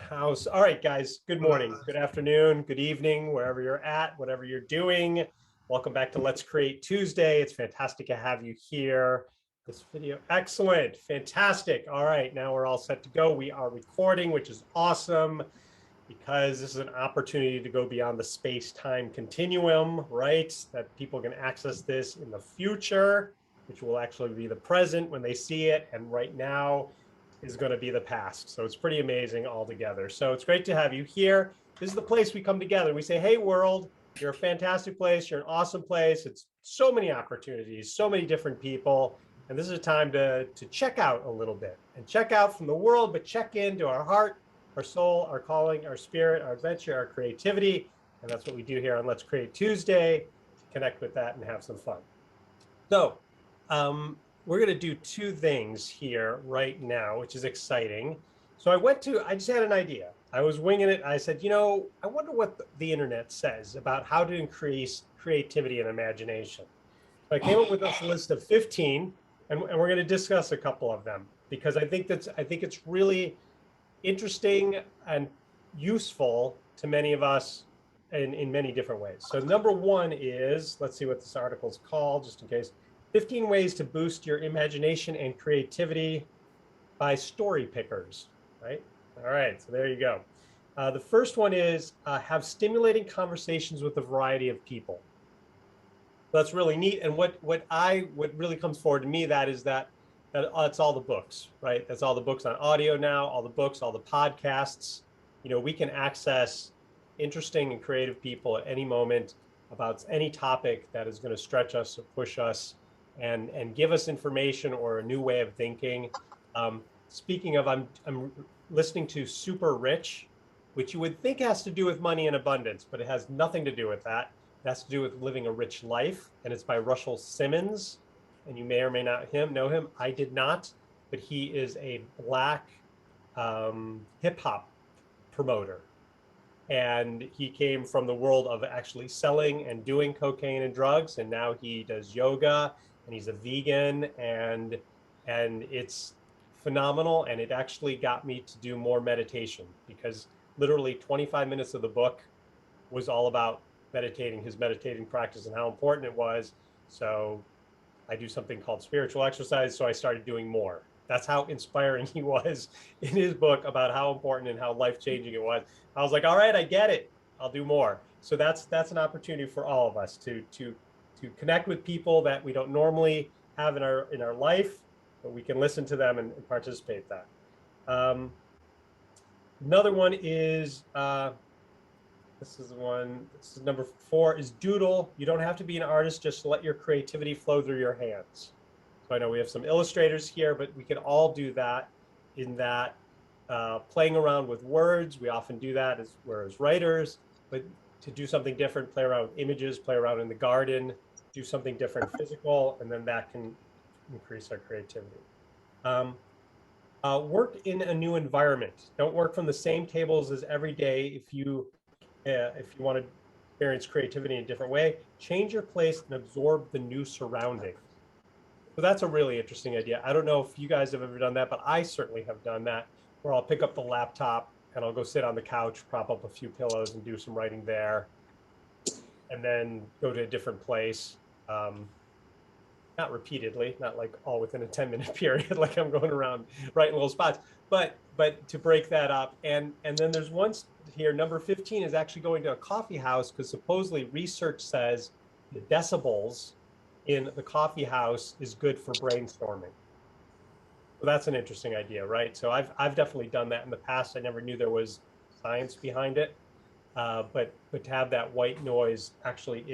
house. All right, guys, good morning, good afternoon, good evening, wherever you're at, whatever you're doing. Welcome back to Let's Create Tuesday. It's fantastic to have you here. This video, excellent, fantastic. All right, now we're all set to go. We are recording, which is awesome because this is an opportunity to go beyond the space-time continuum, right? That people can access this in the future, which will actually be the present when they see it. And right now is going to be the past. So it's pretty amazing altogether. So it's great to have you here. This is the place we come together. We say, hey, world, you're a fantastic place. You're an awesome place. It's so many opportunities, so many different people. And this is a time to check out a little bit and check out from the world, but check into our heart, our soul, our calling, our spirit, our adventure, our creativity. And that's what we do here on Let's Create Tuesday, to connect with that and have some fun. So we're going to do two things here right now, which is exciting. So I just had an idea. I was winging it. I said, I wonder what the internet says about how to increase creativity and imagination. So I came up with this list of 15, and we're going to discuss a couple of them because I think it's really interesting and useful to many of us in many different ways. So number one is, let's see what this article is called, just in case, 15 ways to boost your imagination and creativity by story pickers, right? All right, so there you go. The first one is have stimulating conversations with a variety of people. That's really neat. And what really comes forward to me that it's all the books, right? That's all the books on audio now, all the books, all the podcasts. We can access interesting and creative people at any moment about any topic that is going to stretch us or push us and give us information or a new way of thinking. Speaking of, I'm listening to Super Rich, which you would think has to do with money and abundance, but it has nothing to do with that. It has to do with living a rich life, and it's by Russell Simmons. And you may or may not know him. I did not, but he is a Black hip hop promoter. And he came from the world of actually selling and doing cocaine and drugs. And now he does yoga and he's a vegan and it's phenomenal. And it actually got me to do more meditation because literally 25 minutes of the book was all about meditating, his meditating practice and how important it was. So I do something called spiritual exercise. So I started doing more. That's how inspiring he was in his book about how important and how life-changing it was. I was like, all right, I get it. I'll do more. So that's an opportunity for all of us to connect with people that we don't normally have in our life, but we can listen to them and participate in that. Another one is this is number 4 is Doodle. You don't have to be an artist, just let your creativity flow through your hands. So I know we have some illustrators here, but we can all do that in that playing around with words. We often do that as writers, but to do something different, play around with images, play around in the garden, do something different physical, and then that can increase our creativity. Work in a new environment. Don't work from the same tables as every day. If you want to experience creativity in a different way, change your place and absorb the new surroundings. So that's a really interesting idea. I don't know if you guys have ever done that, but I certainly have done that, where I'll pick up the laptop and I'll go sit on the couch, prop up a few pillows and do some writing there, and then go to a different place. Not repeatedly, not like all within a 10-minute period, like I'm going around writing little spots, but to break that up. And then there's one here, number 15 is actually going to a coffee house, because supposedly research says the decibels in the coffee house is good for brainstorming. So that's an interesting idea, right? So I've definitely done that in the past. I never knew there was science behind it, but to have that white noise actually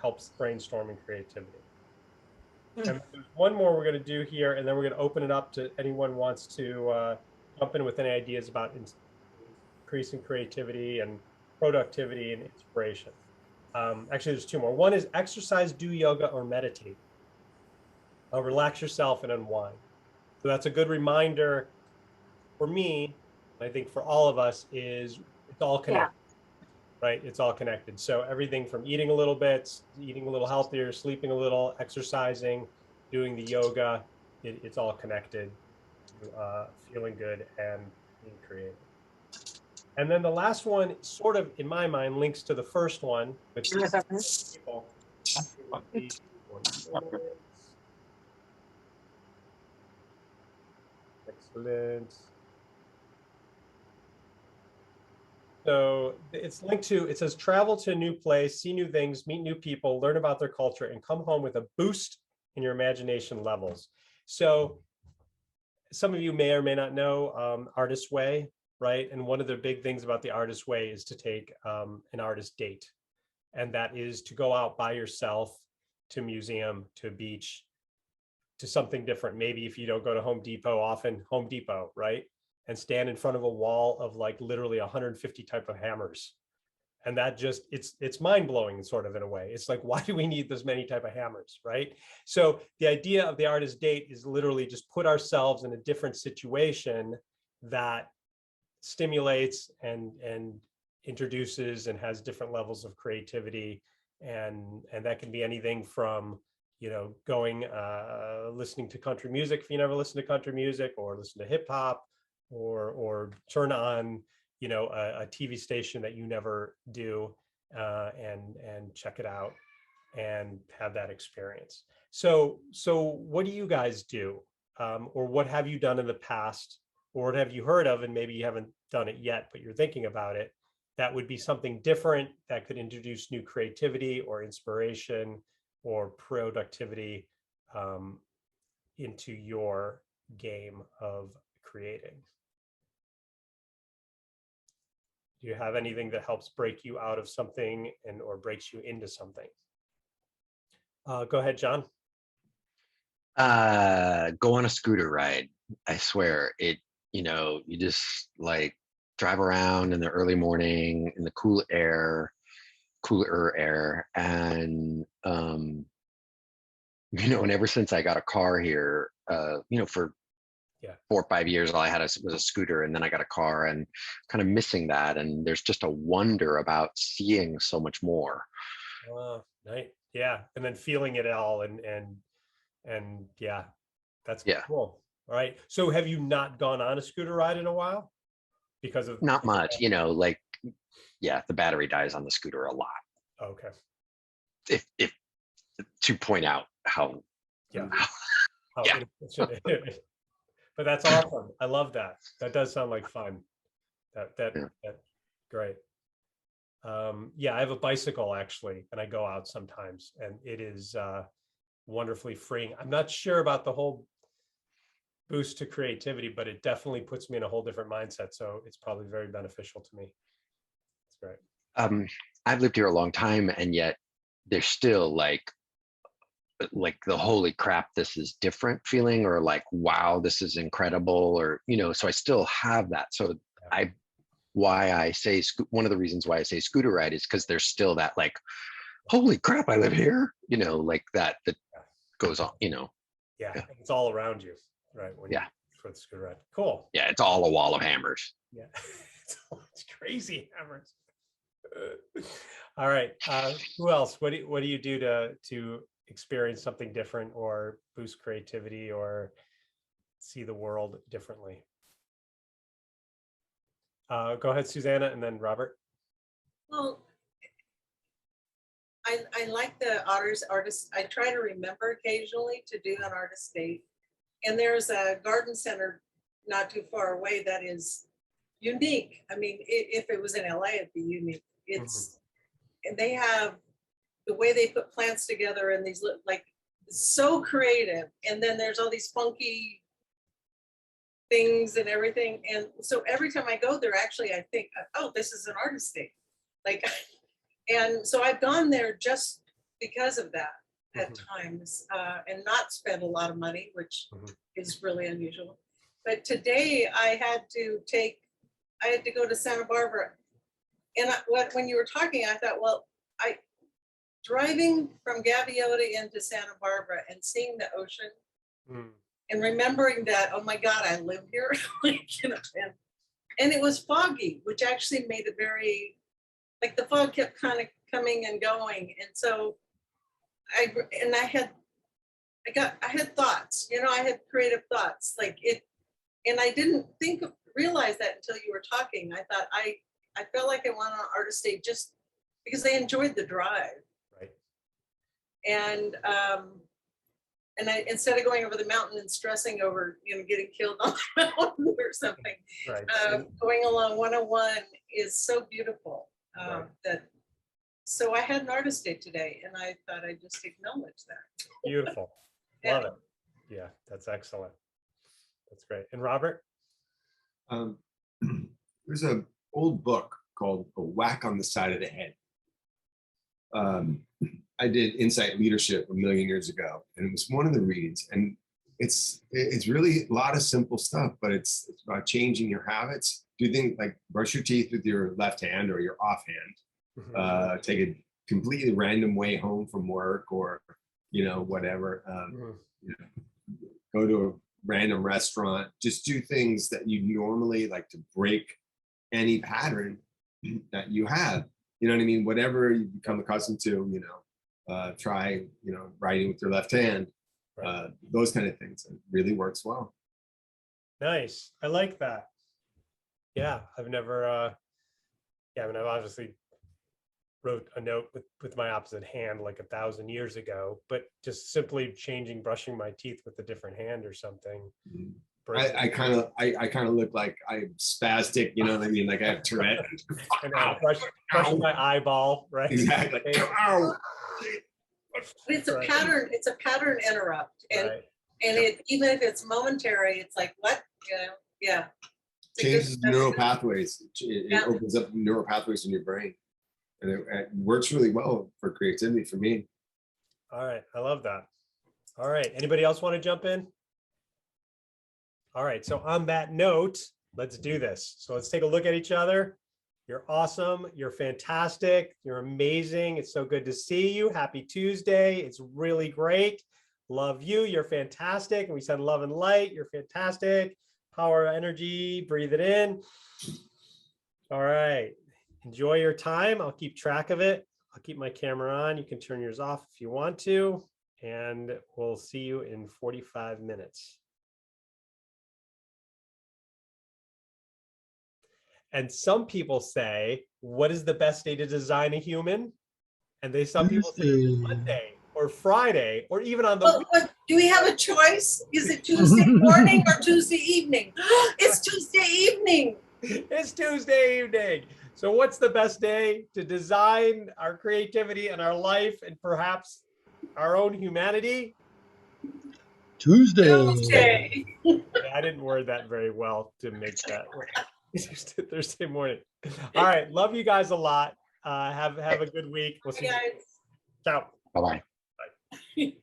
helps brainstorming creativity. And there's one more we're going to do here, and then we're going to open it up to anyone who wants to jump in with any ideas about increasing creativity and productivity and inspiration. Actually, there's 2 more. One is exercise, do yoga, or meditate. Relax yourself and unwind. So that's a good reminder for me, I think for all of us, is it's all connected. Yeah. Right? It's all connected. So everything from eating a little bit, eating a little healthier, sleeping a little, exercising, doing the yoga, it's all connected to feeling good and being creative. And then the last one sort of, in my mind, links to the first one with people. Excellent. So it's linked to, it says travel to a new place, see new things, meet new people, learn about their culture, and come home with a boost in your imagination levels. So some of you may or may not know Artist Way, right? And one of the big things about the Artist Way is to take an artist date. And that is to go out by yourself to a museum, to a beach, to something different. Maybe if you don't go to Home Depot often, Home Depot, right? And stand in front of a wall of like literally 150 type of hammers. And that just, it's mind-blowing sort of in a way. It's like, why do we need this many type of hammers, right? So the idea of the artist date is literally just put ourselves in a different situation that stimulates and introduces and has different levels of creativity. And that can be anything from, you know, going, listening to country music if you never listen to country music, or listen to hip hop, or turn on, you know, a TV station that you never do, and check it out and have that experience. So what do you guys do? Or what have you done in the past? Or what have you heard of, and maybe you haven't done it yet, but you're thinking about it, that would be something different that could introduce new creativity or inspiration or productivity into your game of creating? Do you have anything that helps break you out of something and or breaks you into something? Go ahead, John. Go on a scooter ride. I swear it, you just like drive around in the early morning in the cooler air. And, and ever since I got a car here, for Yeah. 4 or 5 years, all I had was a scooter, and then I got a car, and kind of missing that. And there's just a wonder about seeing so much more. Nice. Yeah. And then feeling it all and yeah, that's Yeah. cool. All right. So have you not gone on a scooter ride in a while? Because of Not much, the battery dies on the scooter a lot. Okay. If to point out how, Yeah. yeah. But that's awesome. I love that. That does sound like fun. That great. Yeah, I have a bicycle actually, and I go out sometimes, and it is wonderfully freeing. I'm not sure about the whole boost to creativity, but it definitely puts me in a whole different mindset. So it's probably very beneficial to me. It's great. I've lived here a long time, and yet there's still like the holy crap, this is different feeling, or like, wow, this is incredible, or so I still have that. So Yeah. One of the reasons why I say scooter ride is because there's still that like, holy crap, I live here, like that goes on, Yeah, it's all around you, right? When you for the scooter ride. Cool. Yeah, it's all a wall of hammers. Yeah, it's crazy hammers. All right. Who else? What do you do to experience something different or boost creativity or see the world differently? Go ahead, Susanna, and then Robert. Well, I like the artist. I try to remember occasionally to do an artist date. And there's a garden center not too far away that is unique. I mean, if it was in LA, it'd be unique. It's and they have the way they put plants together and these like so creative. And then there's all these funky things and everything. And so every time I go there, actually, I think, oh, this is an artist date. Like, and so I've gone there just because of that at times, and not spend a lot of money, which is really unusual. But today I had to go to Santa Barbara. And when you were talking, I thought, well, driving from Gaviota into Santa Barbara and seeing the ocean and remembering that, oh my God, I live here. And it was foggy, which actually made it very, like the fog kept kind of coming and going. And so I had thoughts, I had creative thoughts like it, and I didn't think realize that until you were talking. I thought I felt like I went on artist day just because I enjoyed the drive. Right. And I, instead of going over the mountain and stressing over, getting killed on the mountain or something, Right. going along 101 is so beautiful. Right. So I had an artist day today, and I thought I'd just acknowledge that. Beautiful. Yeah. Love it. Yeah, that's excellent. That's great. And Robert? There's an old book called A Whack on the Side of the Head. I did Insight Leadership a million years ago, and it was one of the reads. And it's really a lot of simple stuff, but it's about changing your habits. Do things like brush your teeth with your left hand or your offhand. Take a completely random way home from work, or whatever. Go to a random restaurant. Just do things that you normally like to break any pattern that you have. You know what I mean? Whatever you become accustomed to, try, writing with your left hand, those kind of things. It really works well. Nice. I like that. Yeah, I've never, I've obviously wrote a note with my opposite hand like 1,000 years ago, but just simply brushing my teeth with a different hand or something. I kind of look like I'm spastic, you know what I mean? Like I have Tourette. And brushing my eyeball, right? Exactly. Ow. It's a pattern. It's a pattern interrupt, and it, even if it's momentary, it's like what? Yeah. Changes neural pathways. It opens up neural pathways in your brain, and it works really well for creativity for me. All right, I love that. All right, anybody else want to jump in? All right, so on that note, let's do this. So let's take a look at each other. You're awesome. You're fantastic. You're amazing. It's so good to see you. Happy Tuesday. It's really great. Love you. You're fantastic. And we said love and light. You're fantastic. Power, energy. Breathe it in. All right. Enjoy your time. I'll keep track of it. I'll keep my camera on. You can turn yours off if you want to. And we'll see you in 45 minutes. And some people say, what is the best day to design a human? And some people say Monday or Friday, or even on the but do we have a choice? Is it Tuesday morning or Tuesday evening? It's Tuesday evening. It's Tuesday evening. So what's the best day to design our creativity and our life and perhaps our own humanity? Tuesday. I didn't word that very well to make that Thursday morning. All right. Love you guys a lot. Have a good week. We'll see you. Guys. Ciao. Bye-bye. Bye.